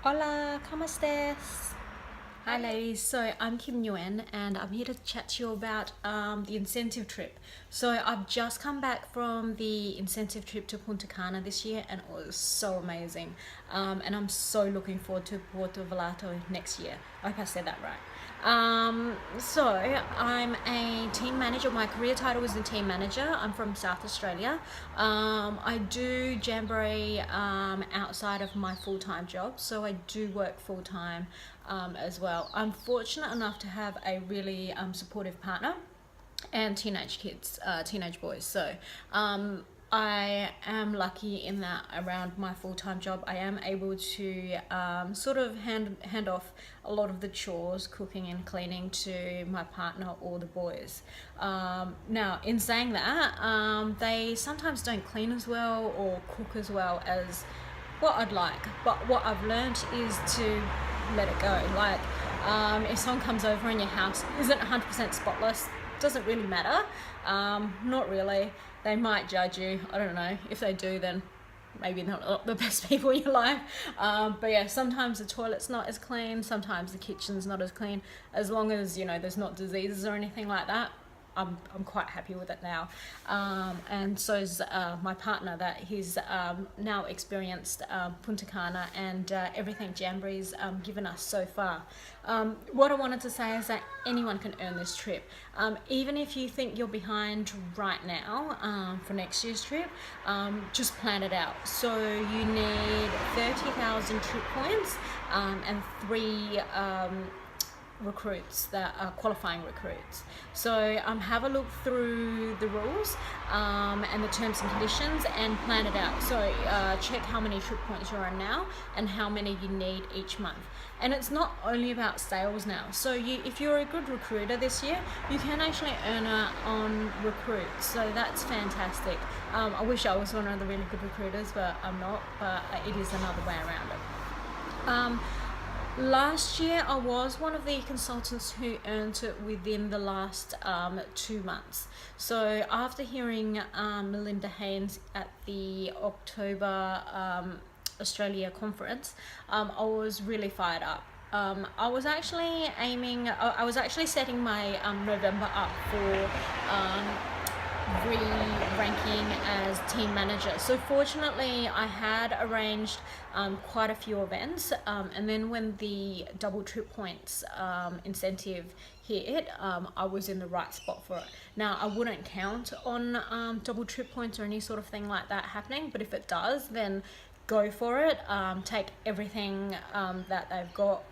Hola, ¿cómo estás? Hi ladies, so I'm Kim Nguyen and I'm here to chat to you about the incentive trip. So I've just come back from the incentive trip to Punta Cana this year and it was so amazing. And I'm so looking forward to Puerto Velato next year. I hope I said that right. So I'm a team manager. My career title is a team manager. I'm from South Australia. I do Jamberry outside of my full-time job, so I do work full-time as well. I'm fortunate enough to have a really supportive partner and teenage kids, teenage boys. So I am lucky in that around my full-time job, I am able to sort of hand off a lot of the chores, cooking and cleaning to my partner or the boys. Now, in saying that, they sometimes don't clean as well or cook as well as what I'd like. But what I've learned is to let it go. Like, if someone comes over and your house isn't 100% spotless, doesn't really matter. Not really. They might judge you. I don't know. If they do, then maybe not the best people in your life. But yeah, sometimes the toilet's not as clean. Sometimes the kitchen's not as clean. As long as, there's not diseases or anything like that, I'm quite happy with it now. And so is my partner, that he's now experienced Punta Cana and everything Jamboree given us so far. What I wanted to say is that anyone can earn this trip. Even if you think you're behind right now for next year's trip, just plan it out. So you need 30,000 trip points and three recruits that are qualifying recruits. So have a look through the rules and the terms and conditions and plan it out. So check how many trip points you're on now and how many you need each month. And it's not only about sales now. So if you're a good recruiter this year, you can actually earn on recruits. So that's fantastic. I wish I was one of the really good recruiters, but I'm not. But it is another way around it. Last year, I was one of the consultants who earned it within the last 2 months. So after hearing Melinda Haynes at the October Australia conference, I was really fired up. I was actually setting my November up for re-ranking as team manager. So fortunately I had arranged quite a few events, and then when the double trip points incentive hit, I was in the right spot for it. Now I wouldn't count on double trip points or any sort of thing like that happening, but if it does, then go for it. Take everything that they've got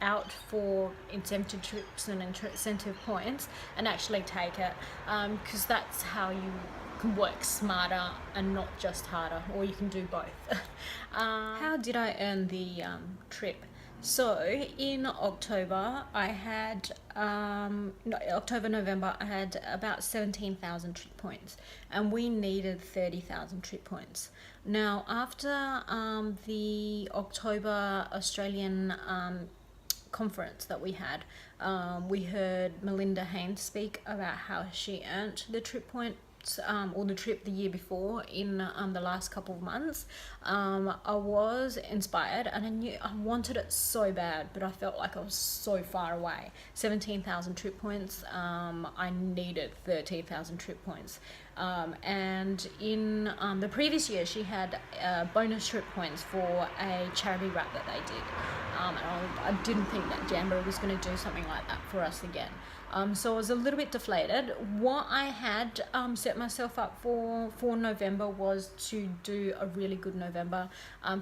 out for incentive trips and incentive points and actually take it, because that's how you can work smarter and not just harder, or you can do both. How did I earn the trip? So in October, November, I had about 17,000 trip points, and we needed 30,000 trip points. Now, after the October Australian conference that we had, we heard Melinda Haynes speak about how she earned the trip points, or the trip the year before in the last couple of months. I was inspired and I wanted it so bad, but I felt like I was so far away. 17,000 trip points, I needed 30,000 trip points. And in the previous year, she had bonus trip points for a charity wrap that they did. And I didn't think that Jamberry was going to do something like that for us again. So I was a little bit deflated. What I had set myself up for November was to do a really good November,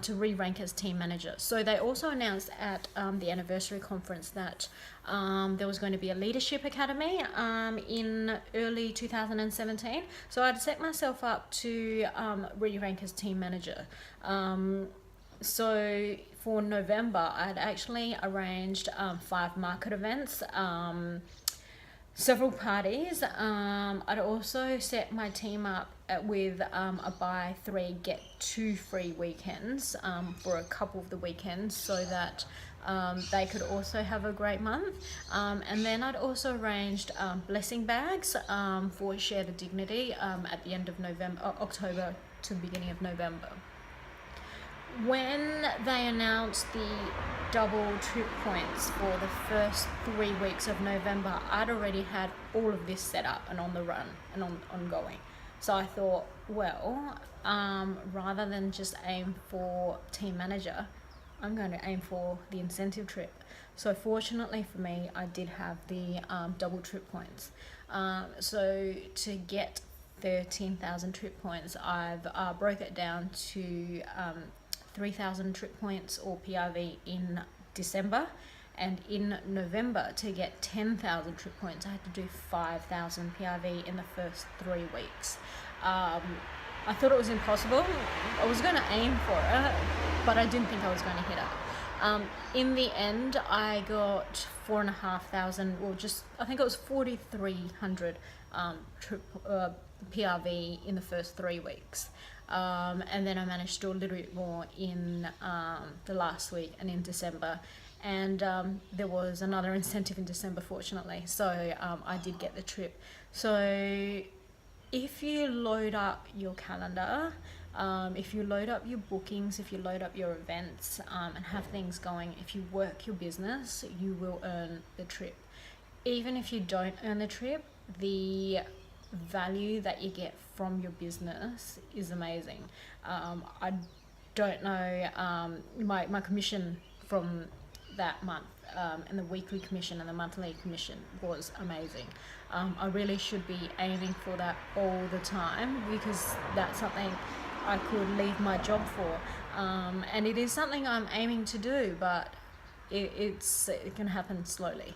to re-rank as team manager. So they also announced at the anniversary conference that there was going to be a leadership academy in early 2017. So I'd set myself up to re-rank as team manager. So for November, I'd actually arranged 5 market events, several parties. I'd also set my team up with a buy 3 get 2 free weekends for a couple of the weekends, so that they could also have a great month. And then I'd also arranged blessing bags for Share the Dignity at the end of October to the beginning of November. When they announced the double trip points for the first 3 weeks of November, I'd already had all of this set up and on the run and ongoing. So I thought, well, rather than just aim for team manager, I'm going to aim for the incentive trip. So fortunately for me, I did have the double trip points. So to get 13,000 trip points, I've broke it down to 3,000 trip points or PRV in December, and in November to get 10,000 trip points I had to do 5,000 PRV in the first 3 weeks. I thought it was impossible. I was going to aim for it, but I didn't think I was going to hit it. In the end, I got 4,500, or just, I think it was 4,300 PRV in the first 3 weeks. And then I managed to do a little bit more in the last week and in December. And there was another incentive in December, fortunately. So I did get the trip. So if you load up your calendar, if you load up your bookings, if you load up your events and have things going, if you work your business, you will earn the trip. Even if you don't earn the trip, the value that you get from your business is amazing. I don't know, my commission from that month and the weekly commission and the monthly commission was amazing. I really should be aiming for that all the time, because that's something I could leave my job for, and it is something I'm aiming to do, but it can happen slowly.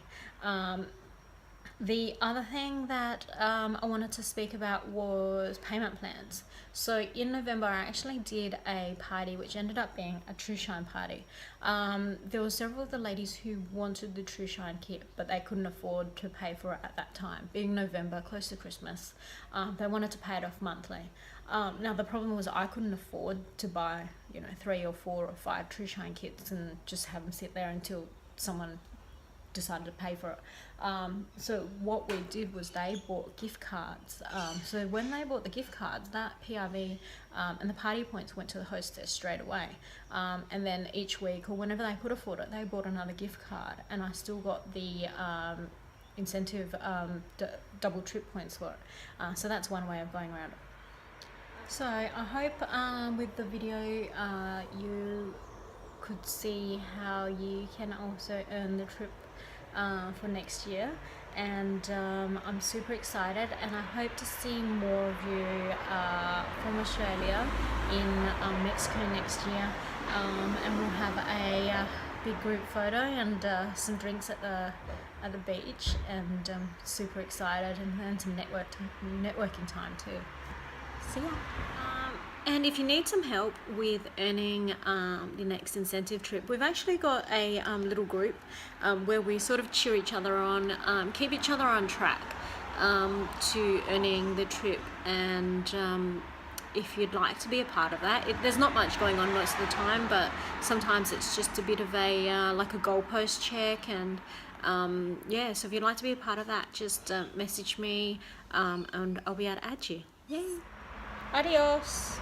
The other thing that I wanted to speak about was payment plans. So in November, I actually did a party which ended up being a True Shine party. There were several of the ladies who wanted the True Shine kit, but they couldn't afford to pay for it at that time. Being November, close to Christmas, they wanted to pay it off monthly. Now the problem was I couldn't afford to buy, 3 or 4 or 5 True Shine kits and just have them sit there until someone decided to pay for it. So what we did was they bought gift cards. So when they bought the gift cards, that PRV and the party points went to the hostess straight away. And then each week, or whenever they could afford it, they bought another gift card, and I still got the incentive double trip points for it. So that's one way of going around it. So I hope with the video you could see how you can also earn the trip for next year, and I'm super excited, and I hope to see more of you from Australia in Mexico next year, and we'll have a big group photo and some drinks at the beach, and super excited, and some networking time too. See ya. And if you need some help with earning the next incentive trip, we've actually got a little group where we sort of cheer each other on, keep each other on track to earning the trip. And if you'd like to be a part of that, there's not much going on most of the time, but sometimes it's just a bit of a like a goalpost check. And yeah, so if you'd like to be a part of that, just message me and I'll be able to add you. Yay! Adios!